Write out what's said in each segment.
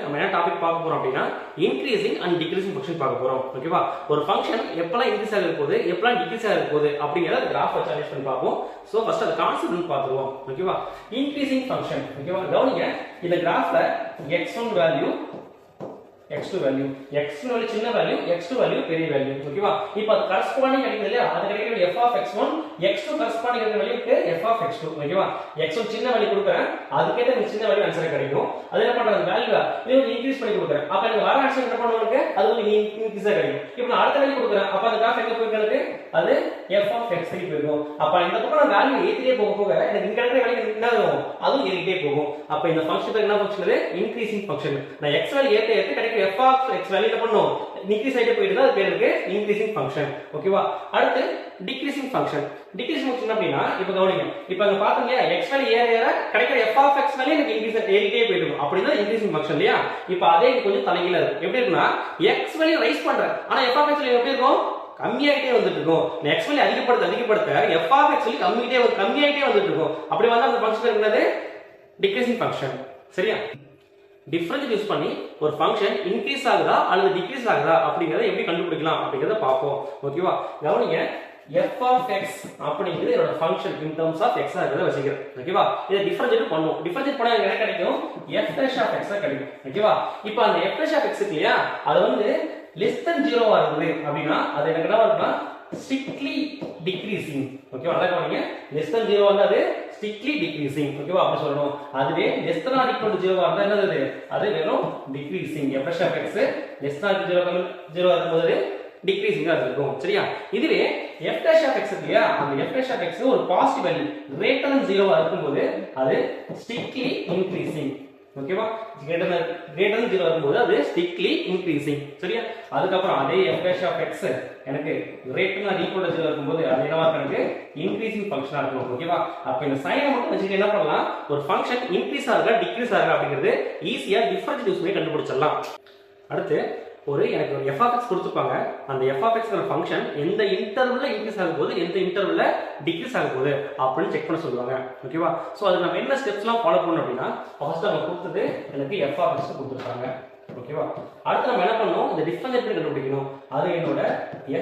நம்ம என்ன டாபிக் பார்க்க போறோம் அப்படின்னா இன்க்ரீசிங் அண்ட் டிக்ரீசிங் ஃபங்க்ஷன் பார்க்க போறோம். ஓகேவா? ஒரு ஃபங்க்ஷன் எப்பலாம் இன்க்ரீஸ் ஆக போகுது எப்பலாம் டிக்ரீஸ் ஆக போகுது அப்படிங்கறத கிராஃப் வச்சு அனலைஸ் பண்ணி பார்ப்போம். சோ ஃபர்ஸ்ட் அது கான்செப்ட் பார்த்துருவோம். ஓகேவா? Increasing function. ஓகேவா? கவனிங்க, இந்த கிராஃப்ல x1 value x2 value x1 value சின்ன வேல்யூ x2 வேல்யூ பெரிய வேல்யூ. ஓகேவா? இப்போ அது கரஸ்பாண்டிங் கிடைக்குது இல்லையா? அது கிடைக்குது f of x1 x2 corresponding இருக்கிற வேல்யூக்கு f of x2. ஓகேவா? x1 சின்ன வேல்யூ கொடுக்கறேன், அதுக்கேத்த இந்த சின்ன வேல்யூ ஆன்சர் கிடைக்கும். அது என்ன பண்றது? வேல்யூ இது வந்து இன்கிரீஸ் பண்ணி கொடுக்கறேன். அப்ப எனக்கு வர ஆன்சர் என்ன பண்ணுவாங்க? அது வந்து இன்கிரீஸ் கிடைக்கும். இப்போ நான் அடுத்த வேல்யூ கொடுக்கறேன். அப்ப அந்த கிராஃப் எங்க போயிருக்கு? எனக்கு அது f of x3 போகும். அப்ப இந்த பக்கம் நான் வேல்யூ ஏத்திட்டே போக போக எனக்கு இங்க இருக்கிற வேல்யூ என்ன ஆகும்? அதுவும் ஏறிட்டே போகும். அப்ப இந்த ஃபங்க்ஷன் என்ன ஃபங்க்ஷன்? இது இன்கிரீசிங் ஃபங்க்ஷன். நான் x வேல்யூ ஏத்த ஏத்த கிடைக்கும் f of x வேல்யூ என்ன பண்ணும்? இன்கிரீஸ் ஆயிட்டே போயிட்டு தான் அது பேர் இருக்கு இன்கிரீசிங் ஃபங்க்ஷன். ஓகேவா? அடுத்து டிக்ரீசிங் ஃபங்க்ஷன். டிக்ரீசிங் ஃபங்க்ஷன் அப்படினா இப்போ கவனிங்க, இப்போ அங்க பாத்தீங்க x வேல்யூ ஏற ஏற கிடைக்கிற f of x வேல்யூ எனக்கு இன்கிரீஸ் ஏறிட்டே போயிடும். அப்படினா இன்கிரீசிங் ஃபங்க்ஷன் இல்லையா? இப்போ அதே கொஞ்சம் தலைகீழா இருக்கு. எப்படி இருக்குன்னா x வேல்யூ ரைஸ் பண்றேன், ஆனா f of x வேல்யூ எப்படி இருக்கும்? கம்மியாயிட்டே வந்துட்டு இருக்கும். x வேல்யூ அதிகப்படுத்த f of x வேல்யூ கம்மியாயிட்டே வந்துட்டு இருக்கும். அப்படி வந்தா அந்த ஃபங்க்ஷன் என்னது? Decreasing function. சரியா? டிஃபரன்ஸ் யூஸ் பண்ணி ஒரு ஃபங்க்ஷன் இன்கிரீஸ் ஆகுதா அல்லது டிக்ரீஸ் ஆகுதா அப்படிங்கறத எப்படி கண்டுபிடிக்கலாம் அப்படிங்கறத பாப்போம். ஓகேவா? கவனிங்க, f of x அப்படிங்கிறது என்னோட function in terms of x ஆகிறத வச்சுக்கிறேன். ஓகேவா? இத டிஃபரன்ஷியேட் பண்ணுவோம். டிஃபரன்ஷியேட் பண்ணா எனக்கு என்ன கிடைக்கும்? f dash of x கிடைக்கும். ஓகேவா? இப்போ அந்த f dash of x இல்லையா, அது வந்து less than 0 ஆ இருக்குது அப்படினா அது எனக்கு என்ன வரும்னா strictly decreasing. ஓகேவா? அத கவனிங்க, less than 0 வந்தா அது strictly decreasing. ஓகேவா? அப்படி சொல்லணும். அதுவே less than or equal to 0 ஆ இருந்தா என்னது? அது வெறும் decreasing. f dash of x less than or equal to 0 ஆகும்போது decreasing ஆ இருக்கும். சரியா? இதுவே f dash of x இல்லையா, அந்த f dash of x ஒரு பாசிட்டிவ் வேல்யூ greater than 0 ஆ இருக்கும்போது அது strictly increasing. ஓகேவா? greater than 0 வரும்போது அது strictly increasing. சரியா? அதுக்கு அப்புறம் அதே f dash of x எனக்கு greater than or equal to 0 இருக்கும்போது அது என்னவா இருக்கு? increasing ஃபங்க்ஷனா இருக்கும். ஓகேவா? அப்ப இந்த சைனை மட்டும் வச்சுட்டு என்ன பண்ணலாம்? ஒரு ஃபங்க்ஷன் இன்கிரீஸ் ஆகுதா டிக்ரீஸ் ஆகுதா அப்படிங்கிறது ஈஸியா டிஃபரன்ஷியேட் யூஸ் பண்ணி கண்டுபிடிச்சிடலாம். அடுத்து எனக்கு ஒரு f of x கொடுத்துப்பாங்க. அந்த f of x ங்கற ஃபங்க்ஷன் எந்த இன்டர்வல்ல இன்கிரீஸ் ஆக போகுது எந்த இன்டர்வல்ல டிக்ரீஸ் ஆக போகுது அப்படின்னு செக் பண்ண சொல்லுவாங்க. ஓகேவா? சோ அதுக்கு நம்ம என்ன ஸ்டெப்ஸ்லாம் ஃபாலோ பண்ணனும் அப்படினா ஃபர்ஸ்ட் அவங்க கொடுத்தது எனக்கு f of x கொடுத்துட்டாங்க. ஓகேவா? அடுத்து நம்ம என்ன பண்ணனும்? இந்த டிஃபரன்ஷியேட் பண்ணி கண்டுபிடிக்கணும். அது என்னோட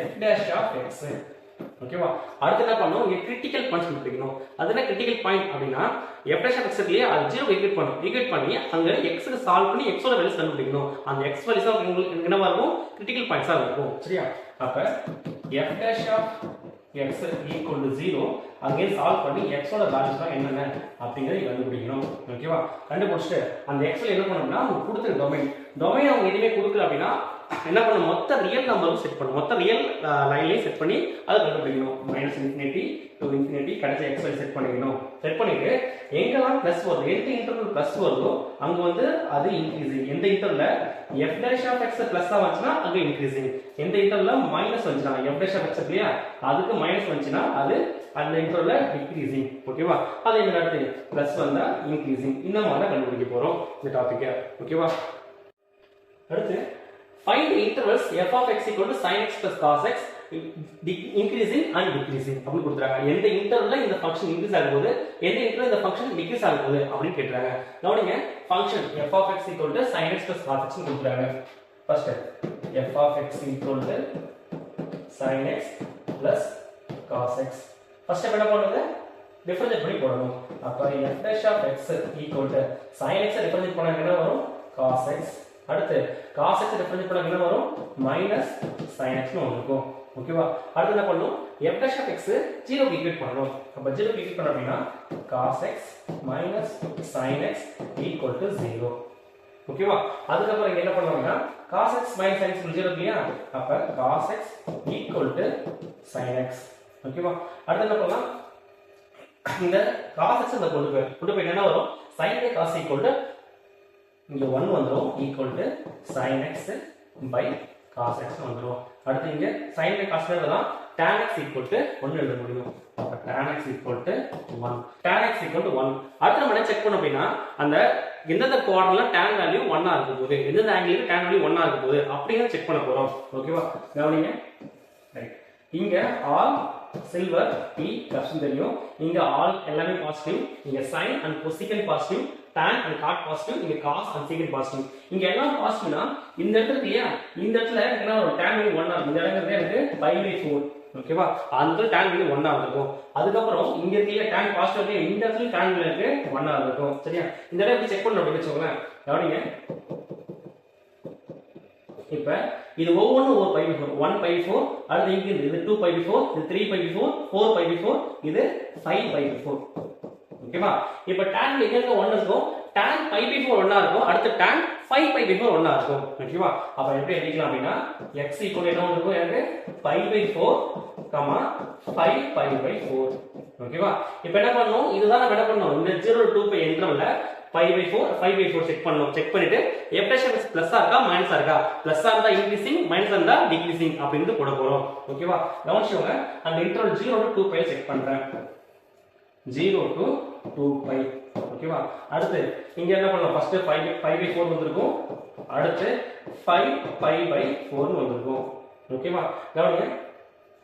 f dash of x. ஓகேவா? அடுத்து என்ன பண்ணனும்? இங்க கிரிட்டிக்கல் பாயிண்ட்ஸ் கண்டுபிடிக்கணும். அது என்ன கிரிட்டிக்கல் பாயிண்ட் அப்படினா f dash of x இல்லையா, அது 0 ஈக்குவேட் பண்ணனும். ஈக்குவேட் பண்ணி அங்க x க்கு சால்வ் பண்ணி x ஓட வேல்யூஸ் கண்டுபிடிக்கணும். அந்த x வேல்யூஸ் உங்களுக்கு என்னவா இருக்கும்? கிரிட்டிக்கல் பாயிண்ட்ஸா இருக்கும். சரியா? அப்ப f dash of x equal to 0 அங்கே சால்வ் பண்ணி x ஓட வேல்யூஸ் என்னென்ன அப்படிங்கறத கண்டுபிடிக்கணும். ஓகேவா? கண்டுபிடிச்சிட்டு அந்த x ல என்ன பண்ணனும்னா உங்களுக்கு கொடுத்த டொமைன் அவங்க எதுமே கொடுக்கல அப்படினா என்ன பண்ணனும்? மொத்த ரியல் நம்பரும் செட் பண்ணனும். மொத்த ரியல் லைன்லயே செட் பண்ணி அதை கண்டுபிடிக்கணும். -∞ to ∞ கடைசி x வேல்யூ செட் பண்ணிக்கணும். செட் பண்ணிட்டு எங்கெல்லாம் பிளஸ் வருது, எந்த இன்டர்வல் பிளஸ் வருதோ அங்க வந்து அது இன்கிரீசிங். எந்த இன்டர்வல்ல f dash of x plus வந்துச்சுனா அங்க இன்கிரீசிங். எந்த இன்டர்வல்ல மைனஸ் வந்துச்சுனா f dash of x இல்லையா, அதுக்கு மைனஸ் வந்துச்சுனா அது அந்த இன்டர்வல்ல டிக்ரீசிங். ஓகேவா? அதே மாதிரி அடுத்து பிளஸ் வந்தா இன்கிரீசிங். இந்த மாதிரி கண்டுபிடிக்க போறோம் இந்த டாபிக்க. ஓகேவா? அடுத்து find the intervals f of x equal to sin x plus cos x increasing and decreasing அப்படி கொடுத்துறாங்க. எந்த இன்டர்வல்ல இந்த ஃபங்க்ஷன் இன்கிரீஸ் ஆக போகுது எந்த இன்டர்வல்ல இந்த ஃபங்க்ஷன் டிக்ரீஸ் ஆக போகுது அப்படி கேக்குறாங்க. கவனிங்க, function f of x equal to sin x plus cos x னு கொடுத்துறாங்க. First f of x equal to sin x plus cos x. First என்ன பண்ணுங்க? டிஃபரன்ஷியேட் பண்ணி போடணும். அப்ப f dash of x equal to sin x differentiate பண்ணா என்ன வரும்? cos x. அடுத்து cos x டிஃபரன்ஷியேட் பண்ணா என்ன வரும்? minus sin x னு வரும். ஓகேவா? அடுத்து என்ன பண்ணனும்? f dash of x 0 க்கு ஈக்குவேட் பண்ணனும். அப்ப 0 க்கு ஈக்குவேட் பண்ண அப்படினா cos x minus sin x equal to 0. ஓகேவா? அதுக்கு அப்புறம் இங்க என்ன பண்ணுவாங்கன்னா cos x minus sin x 0 இல்லையா, அப்ப cos x equal to sin x. ஓகேவா? அடுத்து என்ன பண்ணலாம்? இந்த cos x அந்த கொண்டு போய் என்ன வரும்? sin by cos equal to இங்க 1 வந்துரும் equal to sin x by cos x வந்துரும். அடுத்து இங்க sin by cos தான் tan x equal to 1 எழுத முடியும். அப்ப tan x equal to 1. tan x equal to 1. அடுத்து நம்ம என்ன செக் பண்ணோம் அப்படினா அந்த எந்தெந்த குவாட்ரன்ட்ல tan வேல்யூ 1 ஆ இருக்க போகுது, எந்தெந்த ஆங்கிளுக்கு tan வேல்யூ 1 ஆ இருக்க போகுது அப்படிங்க செக் பண்ண போறோம். ஓகேவா? கவனிங்க. ரைட். இங்க all சில்வர் T கஷ்டம் தெரியும். இங்க ஆல் எல்லாமே பாசிட்டிவ். இங்க sin and cosecant positive, tan and cot positive, இங்க cos and secant பாசிட்டிவ். இங்க எல்லாம் பாசிட்டிவ்னா இந்த இடத்துல இல்லையா, இந்த இடத்துல என்ன ஒரு tan value 1 ஆகும். இந்த இடத்துல எனக்கு π/4 ஓகேவா, அந்த tan value 1 ஆ இருக்கும். அதுக்கப்புறம் இங்க இருக்க tan பாசிட்டிவ் இந்த இடத்துல tan value இருக்கு 1 ஆ இருக்கும். சரியா, இந்த இடத்துல எப்படி செக் பண்ணனும் அப்படி வெச்சுக்கோங்க. கவனிங்க, இப்ப இது ஒவ்வொன்றும் ஒரு π/4, 1/4, அடுத்து இங்க இது 2/4, இது 3/4, 4/4, இது 5/4. ஓகேவா, இப்ப tan இங்க 1 இருக்கும், tan π/4 1 ஆ இருக்கும், அடுத்து tan 5/4 1 ஆ இருக்கும். ஓகேவா, அப்ப எப்படி எழுதிக்கலாம் அப்படினா x என்ன இருக்கும், எனக்கு π/4, 5/4. ஓகேவா, இப்போ என்ன பண்ணனும், இதுதான் நம்ம என்ன பண்ணனும், இந்த 0 to 2π இன்டர்வல்ல π/4 5/4 செக் பண்ணனும். செக் பண்ணிட்டு f dash of x பிளஸ்ஸா இருக்கா மைனஸா இருக்கா, பிளஸ்ஸா இருந்தா இன்கிரீசிங், மைனஸா இருந்தா டிக்ரீசிங் அப்படினு போட போறோம். ஓகேவா, கவனிச்சுங்க, அந்த இன்டர்வல் 0 to 2π செக் பண்றேன். 0 to 2π. ஓகேவா, அடுத்து இங்க என்ன பண்ணலாம், ஃபர்ஸ்ட் 5/4 வந்திருக்கும், அடுத்து 5π/4 வந்திருக்கும். ஓகேவா, கவனிங்க,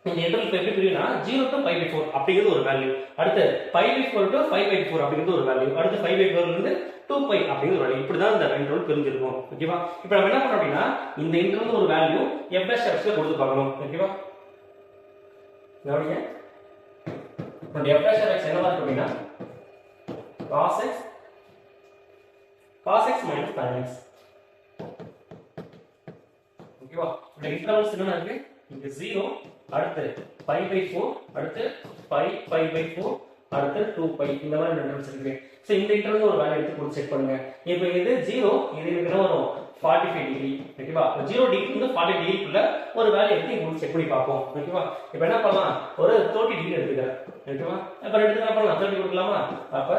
இந்த இன்டர்வல் எப்படி பிரியும்னா 0 to π/4 அப்படிங்கிறது ஒரு வேல்யூ, அடுத்து π/4 to 5/4 அப்படிங்கிறது ஒரு வேல்யூ, அடுத்து 5/4 ல இருந்து 2π அப்படிங்கிறது ஒரு வேல்யூ. இப்படி தான் இந்த இன்டர்வல் பிரிஞ்சிருக்கும். ஓகேவா, இப்போ நம்ம என்ன பண்றோம் அப்படினா இந்த இன்டர்வல் ஒரு value f dash of x ல கொடுத்து பார்க்கணும். ஓகேவா, கவனிங்க, இப்போ f dash of x என்னவா இருக்கு அப்படினா cos x minus sin x. ஓகேவா, இந்த இன்டர்வல்ஸ் என்ன இருக்கு, இங்க 0, அடுத்து π/4, அடுத்து 5π/4, அடுத்து 2π, இந்த மாதிரி இன்டர்வல்ஸ் இருக்கு. சோ இந்த இன்டர்வல் ஒரு வேல்யூ எடுத்து போட்டு செக் பண்ணுங்க. இப்போ இது 0, இது எனக்கு என்ன வரும் 45 டிகிரி. ஓகேவா, 0 டிகிரி இருந்து 40 டிகிரிக்குள்ள ஒரு வேல்யூ எடுத்து இங்க செக் பண்ணி பார்ப்போம். ஓகேவா, இப்போ என்ன பண்ணலாம், ஒரு 30 டிகிரி எடுத்துக்கிறேன். ஓகேவா, அப்ப ரெண்டு என்ன பண்ணலாம், 30 கொடுக்கலாமா, அப்ப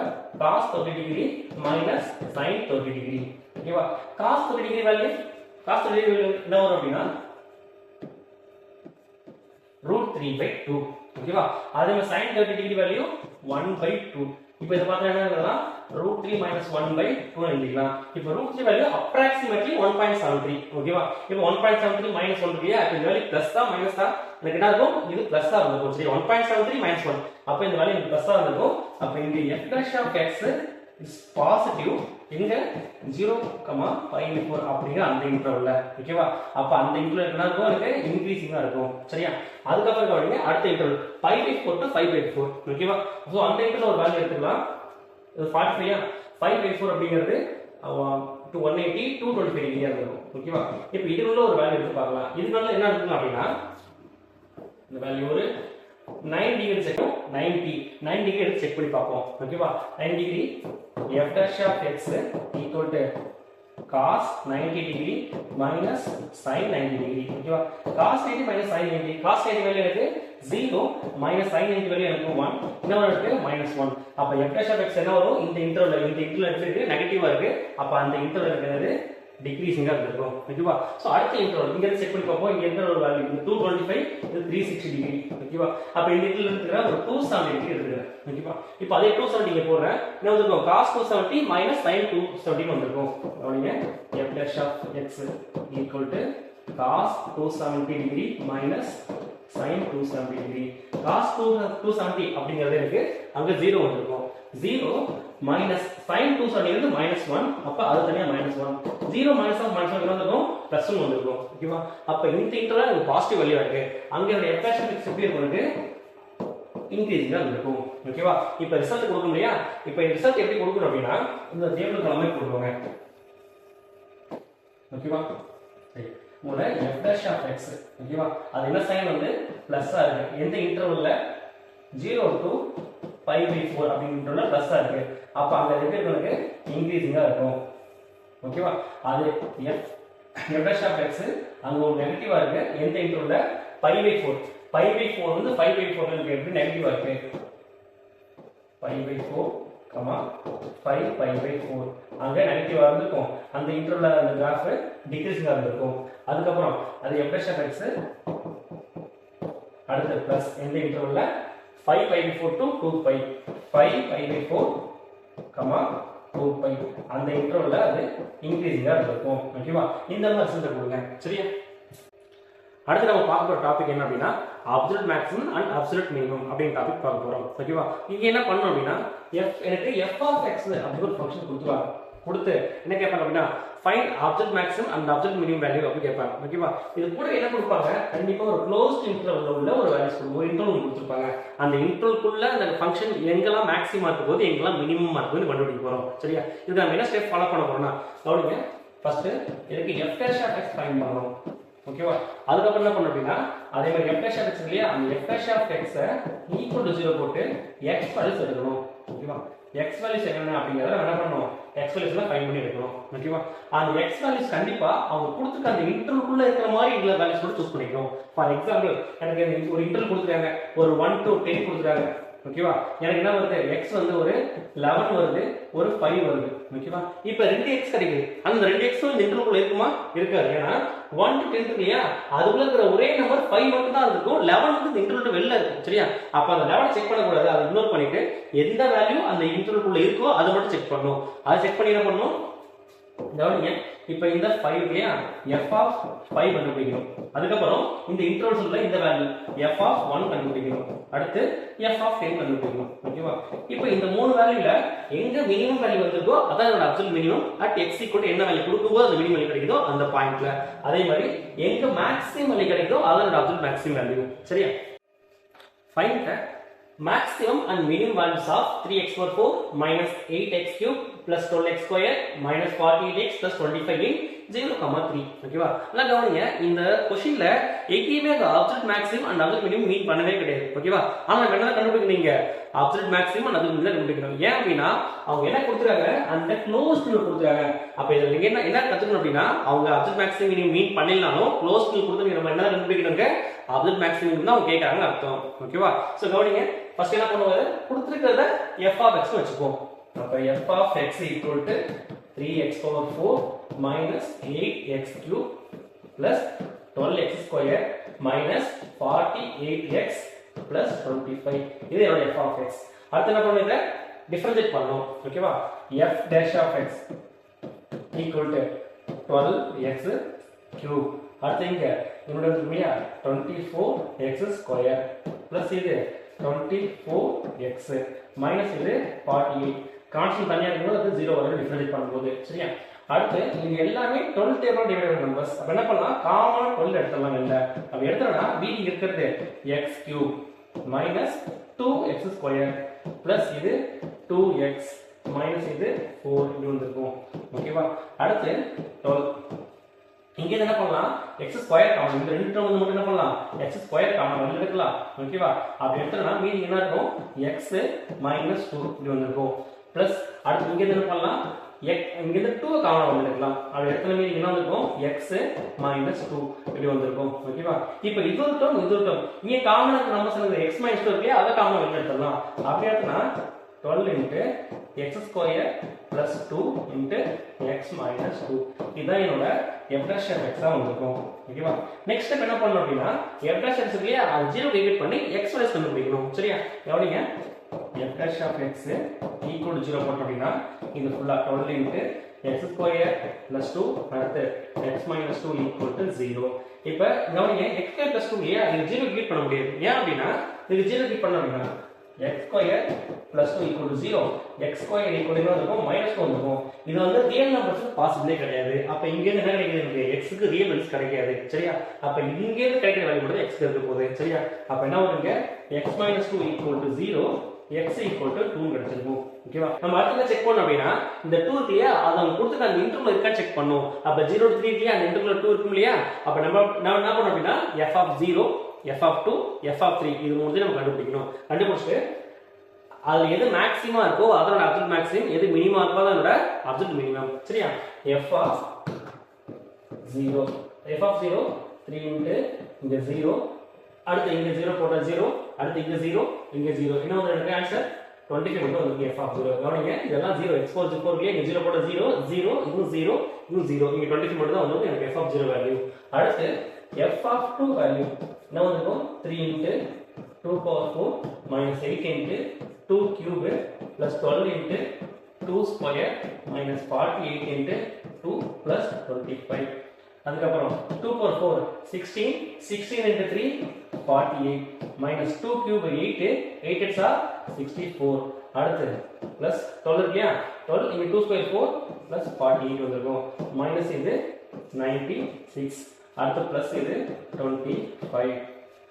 cos 30 degree minus sin 30 degree. ஓகேவா, cos 30 டிகிரி வேல்யூ என்ன வரும் அப்படினா √3/2. ஓகேவா, அதே மாதிரி sin 30 டிகிரி வேல்யூ 1/2. இப்போ இத பார்த்தா என்ன எழுதலாம், √3 - 1/2 எழுதிக்கலாம். இப்போ √3 வேல்யூ approximately 1.73. ஓகேவா, இப்போ 1.73 - 1 இல்லையா, இந்த வேல்யூ பிளஸ் தான் மைனஸ் தான், எனக்கு என்ன இருக்கும், இது பிளஸ் தான் இருக்கும். சரி, 1.73 - 1, அப்ப இந்த வேல்யூ பிளஸ் தான் இருக்கும். அப்ப இங்க f dash of x is positive இங்க 0, π/4 அப்படிங்கிற அந்த இன்டர்வல்ல. ஓகேவா, அப்ப அந்த இன்டர்வல் என்ன இருக்கும், எனக்கு இன்கிரீசிங்கா இருக்கும். சரியா, அதுக்கு அப்புறம் கவனிங்க, அடுத்த இன்டர்வல் π/4 to 5/4. ஓகேவா, சோ அந்த இன்டர்வல் ஒரு வேல்யூ எடுத்துக்கலாம். இது 45 ஆ, 5/4 அப்படிங்கிறது 180, 225 டிகிரியா இருக்கும். ஓகேவா, இப்போ இதுக்குள்ள ஒரு வேல்யூ எடுத்து பார்க்கலாம். இதுக்குள்ள என்ன இருக்கும் அப்படினா இந்த வேல்யூ ஒரு 9 டிகிரி செக் 9 டிகிரி எடுத்து செக் பண்ணி பார்ப்போம். ஓகேவா, 9 degree f dash of x equal to cos 90 degree minus sin 90 degree. ஓகேவா, cos 90 minus sin 90, cos 90 value எனக்கு 0 minus sin 90 வேல்யூ எனக்கு 1, என்ன இருக்கு -1. அப்ப f dash of x என்ன வரும், இந்த இன்டர்வல் எடுத்துட்டு நெகட்டிவா இருக்கு, அப்ப அந்த இன்டர்வல் என்னது டிக்ரீசிங்கா இருக்கும். ஓகேவா, சோ அடுத்த இன்டர்வல் இங்க செக் பண்ணி பார்ப்போம். இங்க இருக்கிற ஒரு வேல்யூ 225, இது 360 டிகிரி. ஓகேவா, அப்ப இந்த இடத்துல இருக்கிற ஒரு 270 டிகிரி எடுத்துக்கிறேன். ஓகேவா, இப்போ அதே 270 இங்க போடுறேன், என்ன வந்திருக்கும், cos 270 minus sin 270 வந்திருக்கும். கவனிங்க, f dash of x equal to cos 270 degree minus sin 270 degree. cos 270 அப்படிங்கிறது எனக்கு அங்க 0 வந்திருக்கும். 0 minus sin 270 இருந்து -1, அப்ப அது தனியா -1. 0 minus of -1 வந்திருக்கும், +1 வந்திருக்கும். ஓகேவா, அப்ப இந்த இன்டர்வல் ஒரு பாசிட்டிவ் வேல்யூ இருக்கு, அங்க என்னோட f dash of x எப்படி இருக்கும், இன்கிரீசிங்கா இருக்கும். ஓகேவா, இப்போ ரிசல்ட் கொடுக்க முடியா, இப்போ இந்த ரிசல்ட் எப்படி கொடுக்கணும் அப்படினா இந்த டேபிள் காலமே போடுவாங்க. ஓகேவா, சரி, உங்க f dash of x. ஓகேவா, அது என்ன சைன் வந்து பிளஸ்ஸா இருக்கு, எந்த இன்டர்வல்ல 0 to π/4 அப்படிங்கறதுல பிளஸ்ஸா இருக்கு, அப்ப அங்க இருக்கிறதுக்கு இன்கிரீசிங்கா இருக்கும். ஓகேவா, அது f dash of x அங்க ஒரு நெகட்டிவா இருக்கு, எந்த இன்டர்வல்ல π/4 வந்து 5/4 ல எப்படி நெகட்டிவா இருக்கு, π/4, 5/4 அங்க நெகட்டிவா இருந்திருக்கும், அந்த இன்டர்வல்ல அந்த கிராஃப் டிக்ரீசிங்கா இருந்திருக்கும். அதுக்கு அப்புறம் அது f dash of x அடுத்து பிளஸ் எந்த இன்டர்வல்ல 5/4 to 2π, 5/4, 2π அந்த இன்டர்வல்ல அது இன்கிரீசிங்கா இருக்கும். ஓகேவா, இந்த மாதிரி ரிசல்ட் கொடுங்க. சரியா, அடுத்து நம்ம பார்க்க போற டாபிக் என்ன அப்படின்னா absolute maximum and absolute minimum அப்படிங்கிற டாபிக் பார்க்க போறோம். ஓகேவா? இங்க என்ன பண்ணணும் அப்படின்னா எனக்கு f of x அப்படி ஒரு ஃபங்க்ஷன் கொடுத்துருவாங்க. கொடுத்து என்ன கேட்பாங்க அப்படின்னா find absolute maximum and absolute minimum value அப்படி கேட்பாங்க. ஓகேவா? இது கூட என்ன கொடுப்பாங்க, கண்டிப்பா ஒரு க்ளோஸ்ட் இன்டர்வல்ல உள்ள ஒரு வேல்யூஸ் ஒரு இன்டர்வல் கொடுத்துருப்பாங்க. அந்த இன்டர்வல்குள்ள அந்த ஃபங்க்ஷன் எங்கெல்லாம் மேக்ஸிமம் இருக்கும் போது எங்கெல்லாம் மினிமம் இருக்கும் கண்டுபிடிக்க போறோம். சரியா? இதுக்கு நம்ம என்ன ஸ்டெப் ஃபாலோ பண்ண போறோம்னா கவனிங்க. ஃபர்ஸ்ட் இதுக்கு f dash of x find பண்ணணும். ஓகேவா? அதுக்கப்புறம் என்ன பண்ணணும் அப்படின்னா அதே மாதிரி f dash of x இல்லையா, அந்த f dash of x equal to 0 போட்டு x வேல்யூஸ் எடுக்கணும். ஓகேவா? x வேல்யூஸ் என்ன அப்படிங்கறத என்ன பண்ணணும், x வேல்யூஸ் எல்லாம் ஃபைண்ட் பண்ணி எடுக்கணும். ஓகேவா? அந்த x வேல்யூஸ் கண்டிப்பா அவங்க கொடுத்துக்க அந்த இன்டர்வல்குள்ள இருக்கிற மாதிரி இந்த வேல்யூஸ் கூட சூஸ் பண்ணிக்கணும். ஃபார் எக்ஸாம்பிள் எனக்கு ஒரு இன்டர்வல் கொடுத்துருக்காங்க, ஒரு 1 to 10 கொடுத்துருக்காங்க. ஓகேவா? எனக்கு என்ன வருது, x வந்து ஒரு 11 வருது, ஒரு 5 வருது. ஓகேவா? இப்போ 2x கிடைக்குது. அந்த 2x இந்த இன்டர்வல்குள்ள இருக்குமா? இருக்காது. ஏன்னா 1 to 10 இல்லையா, அதுக்குள்ள இருக்கிற ஒரே நம்பர் 5 மட்டும் தான் இருக்கும். 11 வந்து இந்த இன்டர்வல் வெளில இருக்கும். சரியா? அப்ப அந்த 11 செக் பண்ண கூடாது. அதை இக்னோர் பண்ணிட்டு எந்த வேல்யூ அந்த இன்டர்வல்குள்ள இருக்கோ அதை மட்டும் செக் பண்ணணும். அதை செக் பண்ணி என்ன பண்ணணும், கவனிங்க. இப்போ இந்த 5 இல்லையா, f of 5 கண்டுபிடிக்கணும். அதுக்கப்புறம் இந்த இன்டர்வல்ஸ் உள்ள இந்த வேல்யூ f of 1 கண்டுபிடிக்கணும். அடுத்து f of 10 கண்டுபிடிக்கணும். ஓகேவா? இப்போ இந்த மூணு வேல்யூல எங்க மினிமம் வேல்யூ வந்திருக்கோ அதான் என்னோட absolute minimum. At x equal என்ன வேல்யூ கொடுக்கும்போது அந்த மினிமம் வேல்யூ கிடைக்குதோ அந்த பாயிண்ட்ல. அதே மாதிரி எங்க மேக்ஸிமம் வேல்யூ கிடைக்குதோ அதான் என்னோட அப்சல்யூட் மேக்ஸிமம் வேல்யூ. சரியா? Find the maximum and minimum values of 3x power 4 minus 8x cube plus 12x square minus 48x plus 25 in 0,3. ஓகேவா? நல்லா கவனிங்க. இந்த क्वेश्चनல எங்கேயுமே அந்த absolute maximum and absolute minimum mean பண்ணவே கிடையாது. ஓகேவா? ஆனா நம்ம என்ன கண்டுபிடிக்கணும், absolute maximum and absolute minimum கண்டுபிடிக்கணும். ஏன் அப்படின்னா அவங்க என்ன கொடுத்துறாங்க, அந்த க்ளோஸ்ட் கொடுத்துறாங்க. அப்ப இதுல நீங்க என்ன கத்துக்கணும் அப்படின்னா அவங்க அப்சல்யூட் மேக்ஸிமம் மினிமம் மீன் பண்ணலனாலும் க்ளோஸ்ட் கொடுத்து நம்ம என்ன கண்டுபிடிக்கணுங்க, அப்சல்யூட் மேக்ஸிமம் தான் அவங்க கேக்குறாங்க அர்த்தம். ஓகேவா? சோ கவனிங்க. ஃபர்ஸ்ட் என்ன பண்ணுவாங்க, கொடுத்திருக்கிறத f of x வெச்சுப்போம். அப்ப f of x equal to 3x power 4 minus 8x cube plus 12x square minus 48x plus 25. இது என்னோட f of x. அடுத்து என்ன பண்ணுங்க, டிஃபரன்ஷியேட் பண்ணனும். ஓகேவா? f dash of x equal to 12x cube. அடுத்து இங்க என்னோட இருக்குமையா 24x square plus இது 24x minus இது 48. கான்ஸ்டன்ட் தனியா இருக்கும்போது அது 0 வரை டிஃபரன்ஷியேட் பண்ணும்போது. சரியா? அடுத்து இது எல்லாமே 12 டேபிள் டிவைடட் நம்பர்ஸ். அப்ப என்ன பண்ணலாம், காமனா 12 எடுத்துறலாம். இல்ல அப்ப எடுத்தறனா மீதி இருக்கிறது x cube minus 2x square plus இது 2x minus இது 4 இப்படி வந்துரும். ஓகேவா? அடுத்து 12 இங்க என்ன பண்ணலாம், x ஸ்கொயர் காமன், இந்த ரெண்டு டேர்ம் வந்து மட்டும் என்ன பண்ணலாம், x ஸ்கொயர் காமன் வெளிய எடுக்கலாம். ஓகேவா? அப்படி எடுத்தனா மீதி என்ன இருக்கும், x minus 2 இப்படி வந்திருக்கும். பிளஸ் அடுத்து இங்க என்ன பண்ணலாம், இங்க இருந்து 2 காமன் வெளிய எடுக்கலாம். அப்படி எடுத்தன மீதி என்ன வந்திருக்கும், x minus 2 இப்படி வந்திருக்கும். ஓகேவா? இப்போ இது ஒரு டேர்ம் இது ஒரு டேர்ம், இங்க காமனா நம்ம சொன்னது x minus 2 இருக்கு, அத காமன் வெளிய எடுத்துறலாம். அப்படி எடுத்தனா 12 into x square plus 2 into x minus 2. இதான் என்னோட f dash of x தான் வந்திருக்கும். ஓகேவா? நெக்ஸ்ட் ஸ்டெப் என்ன பண்ணனும் அப்படினா f dash of x இல்லையா, அது 0 டிவைட் பண்ணி x வேல்யூஸ் கண்டுபிடிக்கணும். சரியா? கவனிங்க. f dash of x equal to 0 போட்டோம் அப்படினா இது ஃபுல்லா 12 into x square plus 2 அடுத்து x minus 2 equal to 0. இப்போ கவனிங்க, x square plus 2 இல்லையா, இது 0 டிவைட் பண்ண முடியாது. ஏன் அப்படினா இது 0 டிவைட் பண்ணோம் அப்படினா x square plus 2 equal to 0, x square equal to இருக்கும் minus 2 இருக்கும். இது வந்து ரியல் நம்பர்ஸ் பாசிபிளே கிடையாது. அப்ப இங்க இருந்து என்ன கிடைக்குது, நமக்கு x க்கு ரியல் வேல்யூஸ் கிடைக்காது. சரியா? அப்ப இங்க இருந்து கிடைக்கிற வேல்யூ மட்டும் x க்கு இருக்க போகுது. சரியா? அப்ப என்ன வருங்க, x minus 2 equal to 0, x equal to 2 கிடைச்சிருக்கும். ஓகேவா? நம்ம அடுத்து செக் பண்ணோம் அப்படினா இந்த 2 இல்லையா, அத நம்ம கொடுத்துக்க அந்த இன்டர்வல் இருக்கா செக் பண்ணனும். அப்ப 0 to 3 இல்லையா, அந்த இன்டர்வல் 2 இருக்கும் இல்லையா, அப்ப நம்ம என்ன பண்ணனும் அப்படினா f of 0, f of 2, f of 3 இது மூணுத்தையும் நம்ம கண்டுபிடிக்கணும். கண்டுபிடிச்சிட்டு அதுல எது மேக்ஸிமம் இருக்கோ அதோட அப்சல்யூட் மேக்ஸிமம், எது மினிமம் இருக்கோ அதோட அப்சல்யூட் மினிமம். சரியா? f of 0, f of 0 3 into இங்க 0, அடுத்து இங்க 0 போட்டா 0, அடுத்து இங்க 0, இங்க 0, என்ன வந்து எனக்கு ஆன்சர் 25 மட்டும் வந்து f of 0. கவனிங்க, இதெல்லாம் 0 x power 4 இங்க 0 போட்டா 0, 0 இது 0, இது 0, இங்க 25 மட்டும் தான் வந்து எனக்கு f of 0 வேல்யூ. அடுத்து f of 2 வேல்யூ என்ன வந்துரும், 3 into 2 power 4 minus 8 into 2 cube plus 12 into 2 square minus 48 into 2 plus 25. அதுக்கப்புறம் 2 power 4 16, 16 into 3 48 minus 2 cube 8 8 8s are 64 அடுத்து plus 12 இருக்கியா 12 இங்க 2 square 4 plus 48 வந்திருக்கும் மைனஸ் இது 96 அடுத்து plus இது 25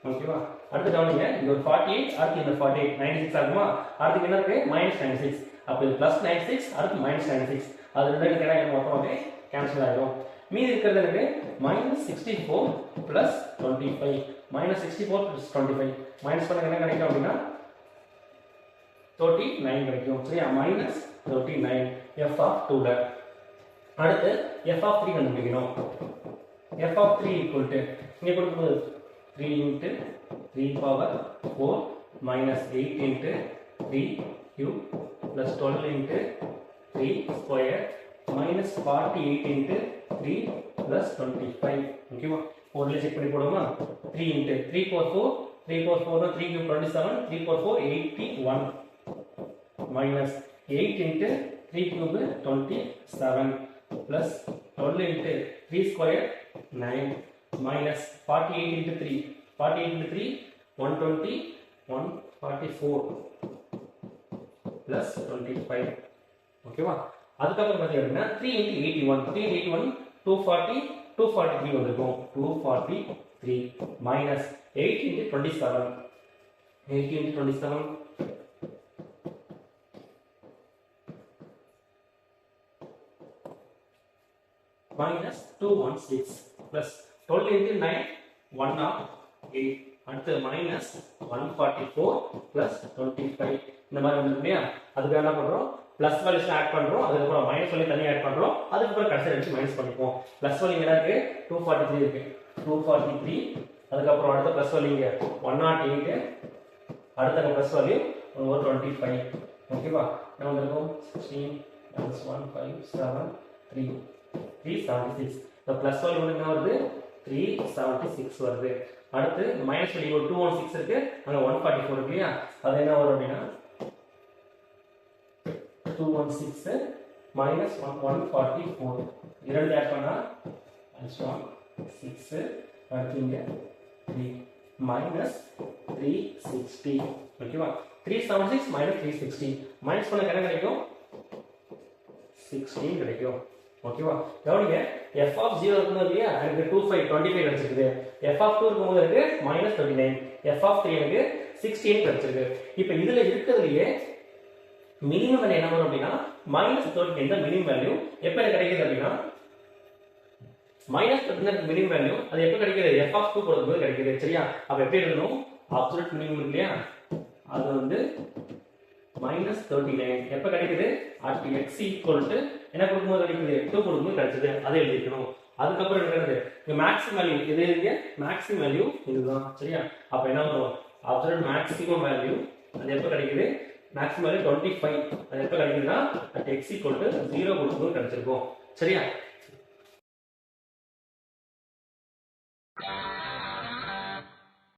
ஓகேவா அடுத்து கவனிங்க இங்க ஒரு 48 அடுத்து இந்த 48 96 ஆகுமா அடுத்து என்ன இருக்கு -96 அப்ப இது +96 அடுத்து -96 அது ரெண்டு கேட்டா மொத்தமாவே கேன்சல் ஆயிடும் மீதி இருக்கிறது எனக்கு -64 plus 25 -64 plus 25 மைனஸ் பண்ண என்ன கிடைக்கும் அப்படின்னா 39 கிடைக்கும் சரியா -39 f of 2 அடுத்து f of 3 கண்டுபிடிக்கணும் f of 3 equal to இங்க கொடுக்கும்போது 3 into 3 power 4 minus 8 into 3 cube plus 12 into 3 square minus 48 into 3 plus 25 ஓகேவா போர்ல செக் பண்ணி போடுவோமா 3 into 3 power 4 3 power 4 னா 3 cube 27 3 power 4 81 minus 8 into 3 cube 27 plus 12 into 3 square 9 minus 48 into 3 48 into 3 120 144 plus 25 ஓகேவா அதுக்கப்புறம் பாத்தீங்கன்னா 3 into 81 3 into 81 240 243 வந்திருக்கும் 243 minus 8 into 27 8 into 27 minus 216 plus 12 into 9 108 அடுத்து minus 144 plus 25 இந்த மாதிரி வந்து இல்லையா அதுக்கு என்ன பண்றோம் பிளஸ் வேல்யூஸ் ஆட் பண்றோம் அதுக்கப்புறம் மைனஸ் வேல்யூ தனியா ஆட் பண்றோம் அதுக்கப்புறம் கடைசில எடுத்து மைனஸ் பண்ணிப்போம் பிளஸ் வேல்யூ என்ன இருக்கு 243 இருக்கு 243 அதுக்கப்புறம் அடுத்த பிளஸ் வேல்யூ இங்க 108 அடுத்த பிளஸ் வேல்யூ 125 ஓகேவா என்ன வந்திருக்கும் 16 1 5 7 3 376 the plus value என்ன வருது 376 வருது அடுத்து மைனஸ் வேல்யூ 216 இருக்கு அங்க 144 இருக்கு இல்லையா அது என்ன வரும் அப்படினா 216 minus 144 இரண்டு ஆட் பண்ணா -6 அடுத்து இங்க 3 minus 360 ஓகேவா 376 minus 360 மைனஸ் பண்ண என்ன கிடைக்கும் 16 கிடைக்கும் ஓகேவா கவனிங்க f of 0 இருக்கும்போது இல்லையா எனக்கு 25 கிடைச்சிருக்கு f of 2 இருக்கும்போது எனக்கு -39 f of 3 எனக்கு 16 கிடைச்சிருக்கு இப்போ இதுல இருக்கிறதுலயே மினிமம் என்ன வரும் அப்படினா -39 தான் மினிமம் வேல்யூ எப்ப எனக்கு கிடைக்குது அப்படினா -39 மினிமம் வேல்யூ அது எப்ப கிடைக்குது f of 2 கொடுக்கும்போது கிடைக்குது சரியா அப்ப எப்படி எழுதணும் அப்சல்யூட் மினிமம் இல்லையா அது வந்து -39 எப்ப கிடைக்குது at x equal to என்ன கொடுக்கும்போது கிடைக்குது 2 கொடுக்கும்போது கிடைச்சது அதை எழுதிக்கணும் அதுக்கப்புறம் என்னது இங்க மேக்ஸிமம் வேல்யூ இது இங்க மேக்ஸிமம் வேல்யூ இதுதான் சரியா அப்ப என்ன வரும் அப்சல்யூட் மேக்ஸிமம் வேல்யூ அது எப்ப கிடைக்குது மேக்ஸிமம் வேல்யூ 25 அது எப்ப கிடைக்குதுன்னா at x equal to 0 கொடுக்கும்போது கிடைச்சிருக்கும் சரியா